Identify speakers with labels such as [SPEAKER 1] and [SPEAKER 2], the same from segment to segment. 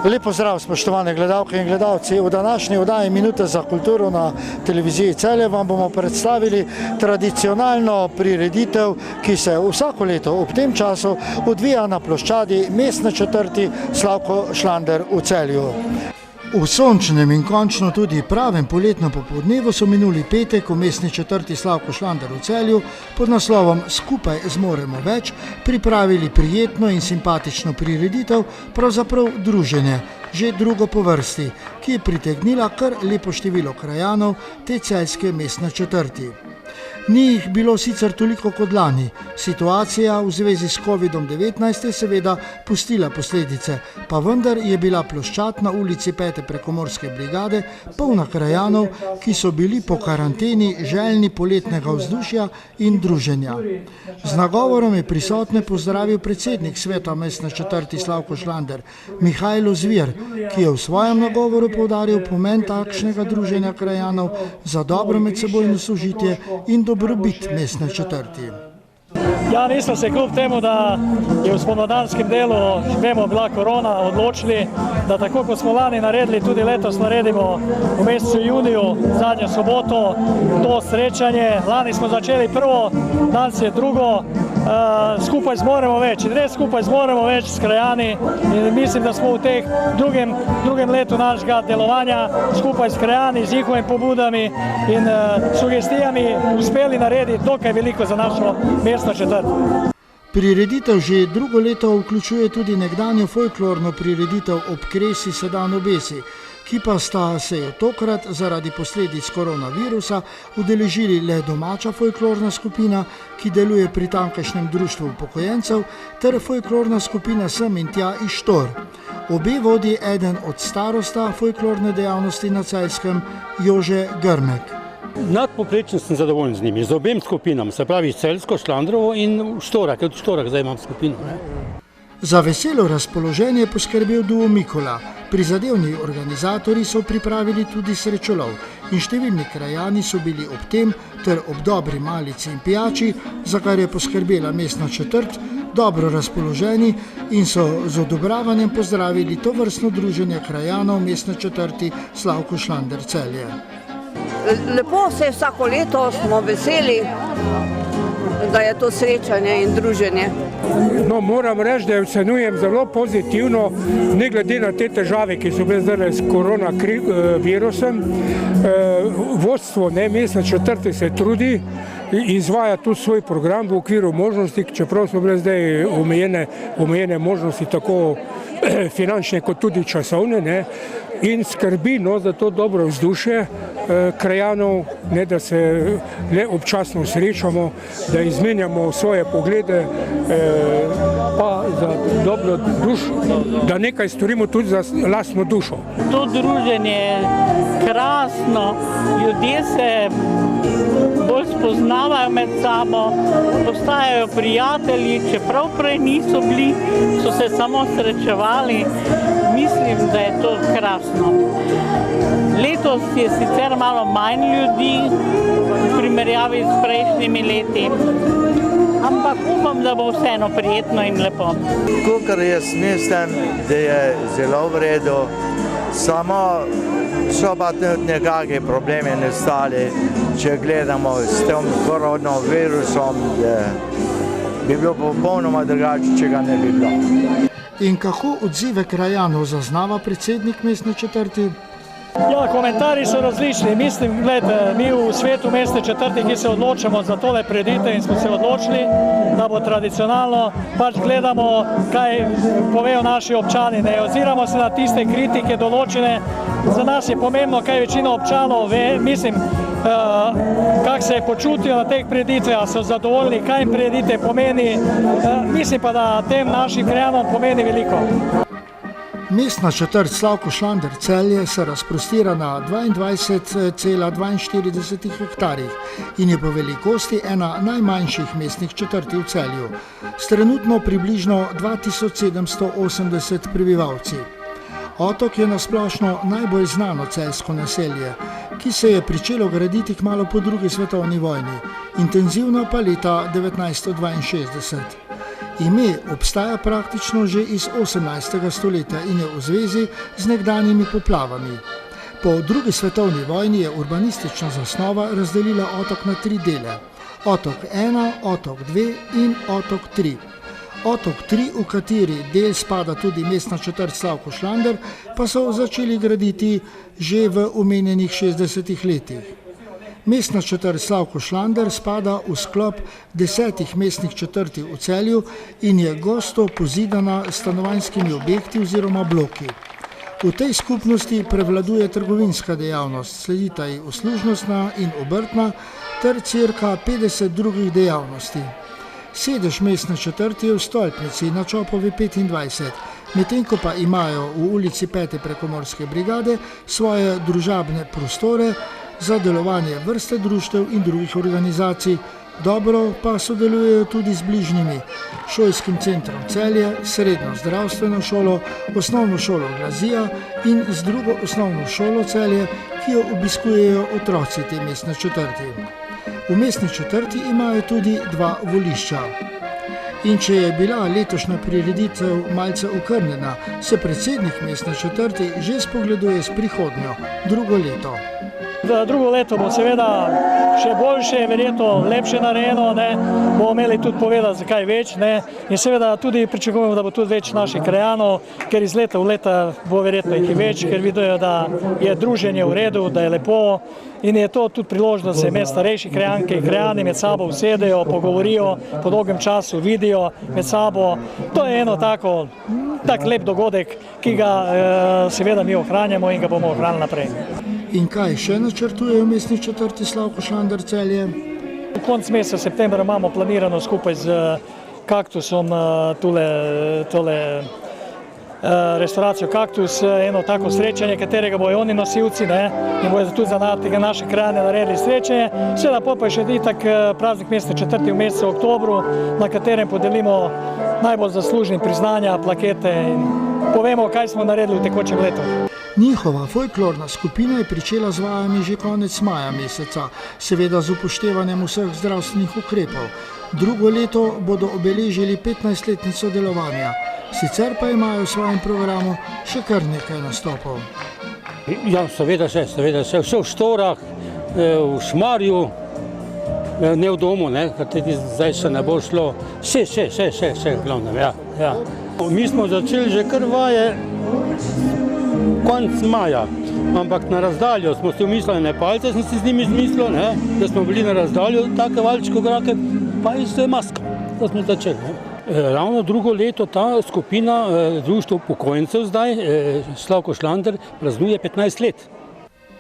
[SPEAKER 1] Lep pozdrav, spoštovane gledalke in gledalci. V današnji oddaji Minuta za kulturo na televiziji Celje vam bomo predstavili tradicionalno prireditev, ki se vsako leto ob tem času odvija na ploščadi mestne četrti Slavko Šlander v Celju. V sončnem in končno tudi pravem poletnem popoldnevu so minuli petek v mestni četrti Slavko Šlander v Celju pod naslovom Skupaj zmoremo več pripravili prijetno in simpatično prireditev, pravzaprav druženje, že drugo po vrsti, ki je pritegnila kar lepo število krajanov te celjske mestne četrti. Ni jih bilo sicer toliko kot lani. Situacija v zvezi s COVID-19 je seveda pustila posledice, pa vendar je bila ploščad na ulici 5. prekomorske brigade polna krajanov, ki so bili po karanteni željni poletnega vzdušja in druženja. Z nagovorom je prisotne pozdravil predsednik sveta mestne četrti Slavko Šlander, Mihajlo Zvir, ki je v svojem nagovoru poudaril pomen takšnega druženja krajanov za dobro medsebojno sožitje in dobrobit mestne četrti.
[SPEAKER 2] Ja, nismo se kljub temu, da je v spomladanskem delu, vemo, bila korona, odločili, da tako kot smo lani naredili, tudi letos naredimo v mesecu juniju, zadnjo soboto, to srečanje. Lani smo začeli prvo, danes je drugo, skupaj zmoremo več in res skupaj zmoremo več s krajani in mislim, da smo v teh drugem letu našega delovanja skupaj s krajani, z njihovimi pobudami in sugestijami uspeli narediti dokaj veliko za našo mestno četrt.
[SPEAKER 1] Prireditev že drugo leto vključuje tudi nekdanjo folklorno prireditev Ob kresi se dan obesi, ki pa sta se je tokrat zaradi posledic koronavirusa udeležili le domača folklorna skupina, ki deluje pri tamkajšnjem društvu upokojencev, ter folklorna skupina Sem in tja iz Štor. Obe vodi eden od starosta folklorne dejavnosti na Celjskem, Jože Grmek.
[SPEAKER 3] Nadpoprečno sem zadovoljen z njimi, z obem skupinam, se pravi Celjsko, Šlandrovo in Štorak, tudi Štorak zdaj imam skupino.
[SPEAKER 1] Za veselo razpoloženje je poskrbel duo Mikola. Prizadevni organizatorji so pripravili tudi srečolov in številni krajani so bili ob tem ter ob dobri malici in pijači, za kar je poskrbela mestna četrt, dobro razpoloženi in so z odobravanjem pozdravili tovrstno druženje krajanov mestne četrti Slavko Šlander Celje.
[SPEAKER 4] Lepo se je vsako leto, smo veseli, da je to srečanje in druženje.
[SPEAKER 5] No, moram reči, da ocenujem zelo pozitivno, ne glede na te težave, ki so bile zdaj s koronavirusom. Vodstvo mestne četrti se trudi, izvaja tudi svoj program v okviru možnosti, čeprav so bile zdaj omejene možnosti, tako finančne kot tudi časovne, in skrbi za to dobro vzdušje krajanov, da se le občasno srečamo, da izmenjamo svoje poglede, pa za dobro dušo, da nekaj storimo tudi za lastno dušo.
[SPEAKER 6] To druženje je krasno, ljudje se bolj spoznavajo med sabo, postajajo prijatelji, čeprav prej niso bili, so se samo srečevali. Mislim, da je to krasno. Letos je sicer malo manj ljudi v primerjavi s prejšnjimi leti, ampak upam, da bo vseeno prijetno in lepo.
[SPEAKER 7] Kakor jaz mislim, da je zelo v redu, samo so pa tudi nekakšni problemi nastali, če gledamo s tem koronavirusom, da bi bilo popolnoma drugače, če ga ne bi bilo.
[SPEAKER 1] In kako odzive krajanov zaznava predsednik mestne četrti?
[SPEAKER 2] Ja, komentarji so različni. Mislim, gledajte, mi v svetu mestne četrti, ki se odločamo za tole prireditev in smo se odločili, da bo tradicionalno, pač gledamo, kaj povejo naši občani. Ne oziramo se na tiste kritike določene. Za nas je pomembno, kaj večina občanov ve, mislim, kako se počutijo na teh prireditvah, so zadovoljni, kaj jim prireditev pomeni. Mislim pa, da tem našim krajanom pomeni veliko.
[SPEAKER 1] Mestna četrt Slavko Šlander Celje se razprostira na 22,42 hektarjih in je po velikosti ena najmanjših mestnih četrti v Celju, s trenutno približno 2780 prebivalci. Otok je nasplošno najbolj znano celjsko naselje, ki se je pričelo graditi kmalu po drugi svetovni vojni, intenzivno pa leta 1962. Ime obstaja praktično že iz 18. stoletja in je v zvezi z nekdanjimi poplavami. Po drugi svetovni vojni je urbanistična zasnova razdelila otok na 3 dele. Otok 1, otok 2 in otok 3. Otok 3, v kateri del spada tudi mestna četrt Slavko Šlander, pa so začeli graditi že v omenjenih 60 letih. Mestna četrt Slavko Šlander spada v sklop 10 mestnih četrti v Celju in je gosto pozidana s stanovanjskimi objekti oziroma bloki. V tej skupnosti prevladuje trgovinska dejavnost, sledita ji uslužnostna in obrtna ter cirka 50 drugih dejavnosti. Sedež mestne četrti je v stolpnici na Čopovi 25, medtem ko pa imajo v ulici 5. prekomorske brigade svoje družabne prostore za delovanje vrste društev in drugih organizacij. Dobro pa sodelujejo tudi z bližnjimi šolskim centrom Celje, srednjo zdravstveno šolo, osnovno šolo Glazija in z drugo osnovno šolo Celje, ki jo obiskujejo otroci te mestne četrti. V mestni četrti imajo tudi 2 volišča. In če je bila letošnja prireditev malce okrnjena, se predsednik mestne četrti že spogleduje s prihodnjo, drugo leto.
[SPEAKER 2] Drugo leto bo seveda še boljše, verjetno lepše narejeno, bomo imeli tudi povedati, zakaj več, in seveda tudi pričakujemo, da bo tudi več naših krajanov, ker iz leta v leta bo verjetno jih več, ker vidijo, da je druženje v redu, da je lepo in je to tudi priložnost, da se med starejši krajanke in krajani med sabo usedejo, pogovorijo, po dolgem času vidijo med sabo. To je eno tak lep dogodek, ki ga seveda mi ohranjamo in ga bomo ohranili naprej.
[SPEAKER 1] In kaj še načrtujejo mestni četrti Slavko Šlander Celje?
[SPEAKER 2] V konc meseca septembra imamo planirano skupaj z Kaktusom tole restauracijo Kaktus, eno tako srečanje, katerega bojo oni nosilci in bojo tudi za naše krajane naredili srečanje. Seveda pa je še itak praznik mestne četrti v mesecu oktobru, na katerem podelimo najbolj zaslužnim priznanja, plakete in povemo, kaj smo naredili v tekočem letu.
[SPEAKER 1] Njihova folklorna skupina je pričela z vajami že konec maja meseca, seveda z upoštevanjem vseh zdravstvenih ukrepov. Drugo leto bodo obeležili 15-letnico delovanja, sicer pa imajo v svojem programu še kar nekaj nastopov.
[SPEAKER 3] Ja, seveda še, vse v Štorah, v Šmarju, ne v domu, kateri zdaj še ne bo šlo, še, v glavnem, ja. Mi smo začeli že kar vaje konec maja, ampak na razdaljo smo si umislili Nepalce, sem si z njimi izmislil, da smo bili na razdaljo, take valčko grake, pa iz maska, da smo začeli. Ravno drugo leto ta skupina društva upokojencev zdaj, Slavko Šlander, praznuje 15 let.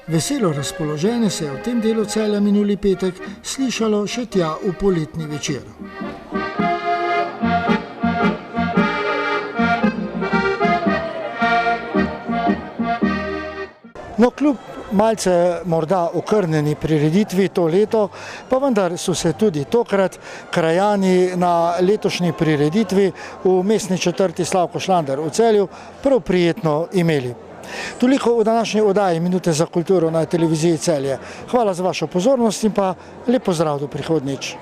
[SPEAKER 1] Veselo razpoloženje se je v tem delu Celja minuli petek slišalo še tja v poletni večer. No, kljub malce morda okrnjeni prireditvi to leto, pa vendar so se tudi tokrat krajani na letošnji prireditvi v mestni četrti Slavko Šlander v Celju prav prijetno imeli. Toliko v današnji oddaji Minute za kulturo na televiziji Celje. Hvala za vašo pozornost in pa lep pozdrav do prihodnjič.